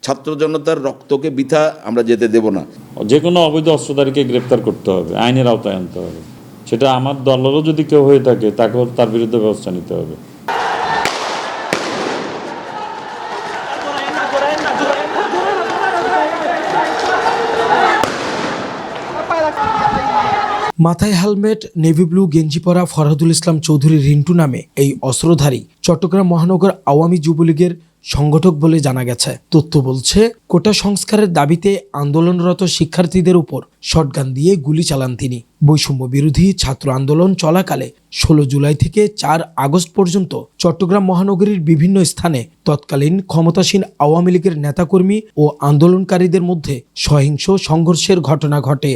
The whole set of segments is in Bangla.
ছাত্র জনতার রক্তকে বৃথা আমরা যেতে দেব না। যে কোনো অবৈধ অস্ত্রধারীকে গ্রেপ্তার করতে হবে, আইনের আওতায় আনতে হবে। সেটা আমার দলেরও যদি কেউ হয়ে থাকে তাকেও তার বিরুদ্ধে ব্যবস্থা নিতে হবে। মাথায় হেলমেট, নেভি ব্লু গেঞ্জি পরা ফরহাদুল ইসলাম চৌধুরী রিন্টু নামে এই অস্ত্রধারী চট্টগ্রাম মহানগর আওয়ামী যুবলীগের সংগঠক বলে জানা গেছে। তথ্য বলছে, কোটা সংস্কারের দাবিতে আন্দোলনরত শিক্ষার্থীদের উপর শটগান দিয়ে গুলি চালান তিনি। বৈষম্য বিরোধী ছাত্র আন্দোলন চলাকালে 16 জুলাই থেকে 4 আগস্ট পর্যন্ত চট্টগ্রাম মহানগরীর বিভিন্ন স্থানে তৎকালীন ক্ষমতাসীন আওয়ামী লীগের নেতাকর্মী ও আন্দোলনকারীদের মধ্যে সহিংস সংঘর্ষের ঘটনা ঘটে।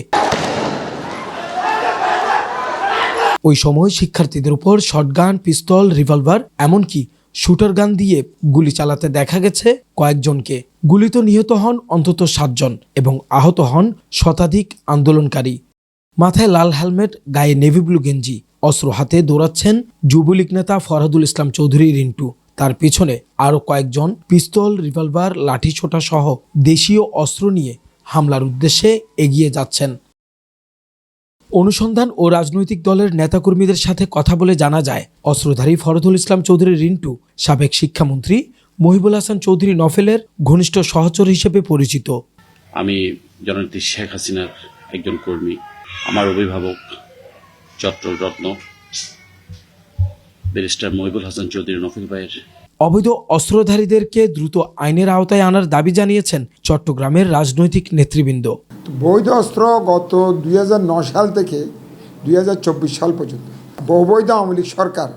ওই সময় শিক্ষার্থীদের উপর শটগান, পিস্তল, রিভলভার এমনকি শুটার গান দিয়ে গুলি চালাতে দেখা গেছে কয়েকজনকে। গুলিতে নিহত হন অন্তত 7 জন এবং আহত হন শতাধিক আন্দোলনকারী। মাথায় লাল হেলমেট, গায়ে নেভি ব্লু গেঞ্জি, অস্ত্র হাতে দৌড়াচ্ছেন যুবলীগ নেতা ফরহাদুল ইসলাম চৌধুরী রিন্টু। তার পিছনে আরও কয়েকজন পিস্তল, রিভলভার, লাঠিসোঁটা সহ দেশীয় অস্ত্র নিয়ে হামলার উদ্দেশ্যে এগিয়ে যাচ্ছেন। অনুসন্ধান ও রাজনৈতিক দলের নেতাকর্মীদের সাথে কথা বলে জানা যায়, অস্ত্রধারী ফরহাদুল ইসলাম চৌধুরী রিন্টু সাবেক শিক্ষামন্ত্রী মহিবুল হাসান চৌধুরী নফেলের ঘনিষ্ঠ সহচর হিসেবে পরিচিত। আমি জননেত্রী শেখ হাসিনার একজন কর্মী। আমার অভিভাবক চট্টরত্ন ব্যারিস্টার মহিবুল হাসান চৌধুরী নফেল ভাইয়ের। অবৈধ অস্ত্রধারীদেরকে দ্রুত আইনের আওতায় আনার দাবি জানিয়েছেন চট্টগ্রামের রাজনৈতিক নেতৃবৃন্দ। বৈধ অস্ত্র গত 2009 সাল থেকে 2024 সাল পর্যন্ত অবৈধ আওয়ামী লীগ সরকার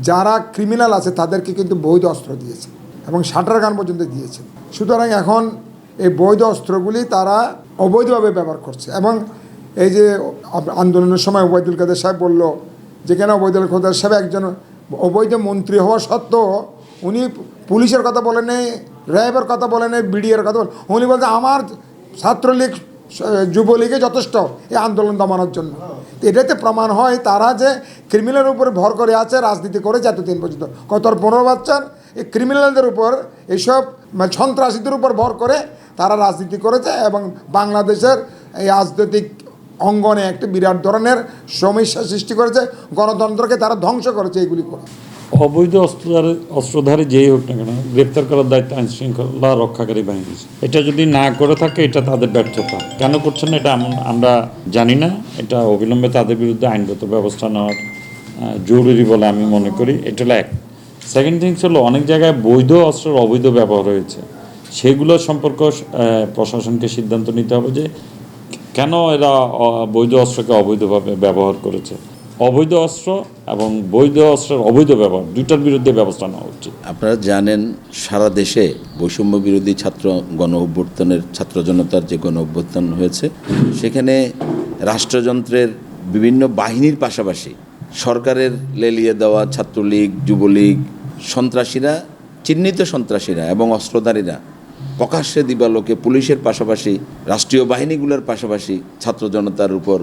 যারা ক্রিমিনাল আছে তাদেরকে কিন্তু বৈধ অস্ত্র দিয়েছে এবং শাটার গান পর্যন্ত দিয়েছে। সুতরাং এখন এই বৈধ অস্ত্রগুলি তারা অবৈধভাবে ব্যবহার করছে। এবং এই যে আন্দোলনের সময় ওবায়দুল কাদের সাহেব বলল, যেখানে ওবায়দুল কাদের সাহেব একজন অবৈধ মন্ত্রী হওয়া সত্ত্বেও উনি পুলিশের কথা বলেন নাই, র্যাবের কথা বলেন নাই, বিডিআর কথা বলেন, উনি বলছে আমার ছাত্রলীগ যুবলীগে যথেষ্ট এই আন্দোলন দমানোর জন্য। এটাতে প্রমাণ হয় তারা যে ক্রিমিনালের উপরে ভর করে আছে, রাজনীতি করেছে এতদিন পর্যন্ত। গত 15 বছর এই ক্রিমিনালদের উপর, এইসব সন্ত্রাসীদের উপর ভর করে তারা রাজনীতি করেছে এবং বাংলাদেশের এই রাজনৈতিক অঙ্গনে একটা বিরাট ধরনের সমস্যা সৃষ্টি করেছে। গণতন্ত্রকে তারা ধ্বংস করেছে এইগুলি করে। অবৈধ অস্ত্রধারী যেই হোক না কেন, গ্রেপ্তার করার দায়িত্ব আইন শৃঙ্খলা রক্ষাকারী বাহিনী। এটা যদি না করে থাকে এটা তাদের ব্যর্থতা। কেন করছেন না এটা আমরা জানি না। এটা অবিলম্বে তাদের বিরুদ্ধে আইনগত ব্যবস্থা নেওয়ার জরুরি বলে আমি মনে করি। এটা হলো এক। সেকেন্ড থিংস হলো, অনেক জায়গায় বৈধ অস্ত্রের অবৈধ ব্যবহার হয়েছে, সেগুলো সম্পর্ক প্রশাসনকে সিদ্ধান্ত নিতে হবে যে কেন এরা বৈধ অস্ত্রকে অবৈধভাবে ব্যবহার করেছে। অবৈধ অস্ত্র এবং বৈধ অস্ত্রের অবৈধ ব্যবহার দুইটার বিরুদ্ধে ব্যবস্থা নেওয়া উচিত। আপনারা জানেন, সারা দেশে বৈষম্য বিরোধী ছাত্র গণ অভ্যুত্থানের ছাত্র জনতার যে গণ অভ্যুত্থান হয়েছে, সেখানে রাষ্ট্রযন্ত্রের বিভিন্ন বাহিনীর পাশাপাশি সরকারের লেলিয়ে দেওয়া ছাত্রলীগ, যুবলীগ, সন্ত্রাসীরা, চিহ্নিত সন্ত্রাসীরা এবং অস্ত্রধারীরা প্রকাশ্যে দিবালোকে পুলিশের পাশাপাশি রাষ্ট্রীয় বাহিনীগুলোর পাশাপাশি ছাত্র জনতার উপর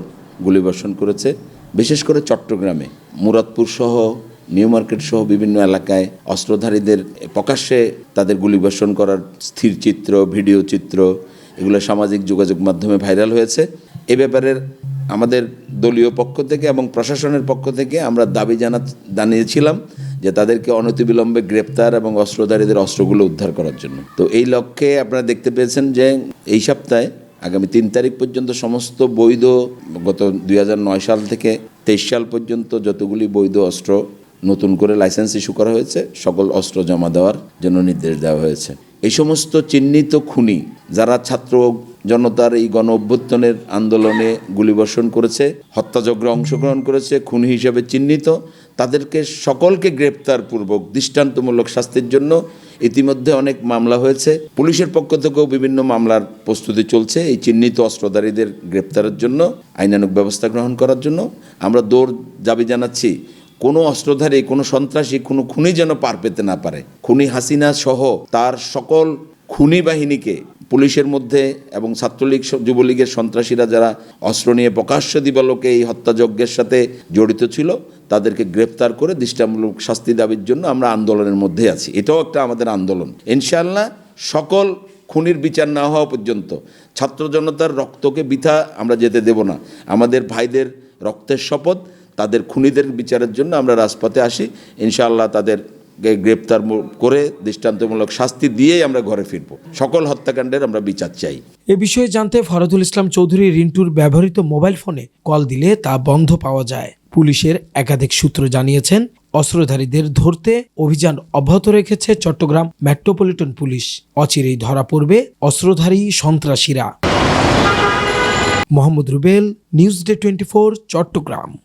গুলিবর্ষণ করেছে। বিশেষ করে চট্টগ্রামে মুরাদপুর সহ নিউ মার্কেট সহ বিভিন্ন এলাকায় অস্ত্রধারীদের প্রকাশ্যে তাদের গুলিবর্ষণ করার স্থির চিত্র, ভিডিও চিত্র এগুলো সামাজিক যোগাযোগ মাধ্যমে ভাইরাল হয়েছে। এ ব্যাপারে আমাদের দলীয় পক্ষ থেকে এবং প্রশাসনের পক্ষ থেকে আমরা দাবি জানিয়েছিলাম যে তাদেরকে অনতিবিলম্বে গ্রেপ্তার এবং অস্ত্রধারীদের অস্ত্রগুলো উদ্ধার করার জন্য। তো এই লক্ষ্যে আপনারা দেখতে পেয়েছেন যে এই সপ্তাহে আগামী 3 তারিখ পর্যন্ত সমস্ত বৈধ, গত 2009 সাল থেকে 23 সাল পর্যন্ত যতগুলি বৈধ অস্ত্র নতুন করে লাইসেন্স ইস্যু করা হয়েছে, সকল অস্ত্র জমা দেওয়ার জন্য নির্দেশ দেওয়া হয়েছে। এই সমস্ত চিহ্নিত খুনি যারা ছাত্র জনতার এই গণ অভ্যুত্থানের আন্দোলনে গুলিবর্ষণ করেছে, হত্যাযজ্ঞে অংশগ্রহণ করেছে, খুনি হিসেবে চিহ্নিত, তাদেরকে সকলকে গ্রেপ্তারপূর্বক দৃষ্টান্তমূলক শাস্তির জন্য ইতিমধ্যে অনেক মামলা হয়েছে। পুলিশের পক্ষ থেকেও বিভিন্ন মামলার প্রস্তুতি চলছে এই চিহ্নিত অস্ত্রধারীদের গ্রেপ্তারের জন্য, আইনানুগ ব্যবস্থা গ্রহণ করার জন্য। আমরা দাবি জানাচ্ছি, কোনো অস্ত্রধারী, কোনো সন্ত্রাসী, কোনো খুনি যেন পার পেতে না পারে। খুনি হাসিনা সহ তার সকল খুনি বাহিনীকে পুলিশের মধ্যে এবং ছাত্রলীগ, যুবলীগের সন্ত্রাসীরা যারা অস্ত্র নিয়ে প্রকাশ্য দিবালোকে এই হত্যাযজ্ঞের সাথে জড়িত ছিল, তাদেরকে গ্রেপ্তার করে দৃষ্টান্তমূলক শাস্তি দাবির জন্য আমরা আন্দোলনের মধ্যে আছি। এটাও একটা আমাদের আন্দোলন। ইনশাআল্লাহ সকল খুনির বিচার না হওয়া পর্যন্ত ছাত্র জনতার রক্তকে বৃথা আমরা যেতে দেব না। আমাদের ভাইদের রক্তের শপথ, তাদের খুনিদের বিচারের জন্য আমরা রাজপথে আসি। ইনশাআল্লাহ তাদেরকে গ্রেপ্তার করে দৃষ্টান্তমূলক শাস্তি দিয়েই আমরা ঘরে ফিরব। সকল হত্যাকাণ্ডের আমরা বিচার চাই। এ বিষয়ে জানতে ফরহাদুল ইসলাম চৌধুরী রিন্টুর ব্যবহৃত মোবাইল ফোনে কল দিলে তা বন্ধ পাওয়া যায়। পুলিশের একাধিক সূত্র জানিয়েছেন, অস্ত্রধারীদের ধরতে অভিযান অব্যাহত রেখেছে চট্টগ্রাম মেট্রোপলিটন পুলিশ। অচিরেই ধরা পড়বে অস্ত্রধারী সন্ত্রাসীরা। Mohammad Rubel, news day 24, Chittagong.